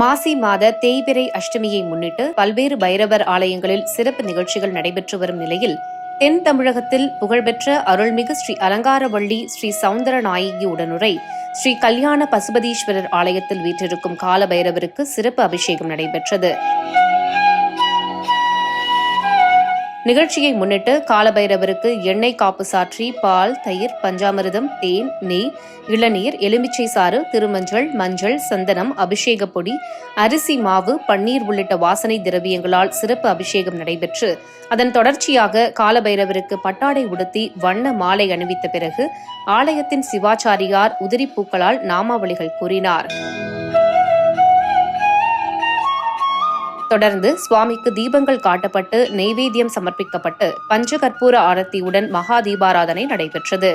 மாசி மாத தேய்பிறை அஷ்டமியை முன்னிட்டு பல்வேறு பைரவர் ஆலயங்களில் சிறப்பு நிகழ்ச்சிகள் நடைபெற்று வரும் நிலையில் தென் தமிழகத்தில் புகழ்பெற்ற அருள்மிகு ஸ்ரீ அலங்காரவள்ளி ஸ்ரீ சவுந்தர நாயகி உடனுரை ஸ்ரீ கல்யாண பசுபதீஸ்வரர் ஆலயத்தில் வீற்றிருக்கும் கால பைரவருக்கு சிறப்பு அபிஷேகம் நடைபெற்றது. நிகழ்ச்சியை முன்னிட்டு காலபைரவருக்கு எண்ணெய் காப்பு சாற்றி பால், தயிர், பஞ்சாமிர்தம், தேன், நெய், இளநீர், எலுமிச்சை சாறு, திருமஞ்சள், மஞ்சள், சந்தனம், அபிஷேக பொடி, அரிசி மாவு, பன்னீர் உள்ளிட்ட வாசனை திரவியங்களால் சிறப்பு அபிஷேகம் நடைபெற்று அதன் தொடர்ச்சியாக காலபைரவருக்கு பட்டாடை உடுத்தி வண்ண மாலை அணிவித்த பிறகு ஆலயத்தின் சிவாச்சாரியார் உதிரிப்பூக்களால் நாமாவளிகள் கூறினார். தொடர்ந்து சுவாமிக்கு தீபங்கள் காட்டப்பட்டு நெய்வேத்தியம் சமர்ப்பிக்கப்பட்டு பஞ்சகற்பூர ஆரத்தியுடன் மகா தீபாராதனை நடைபெற்றது.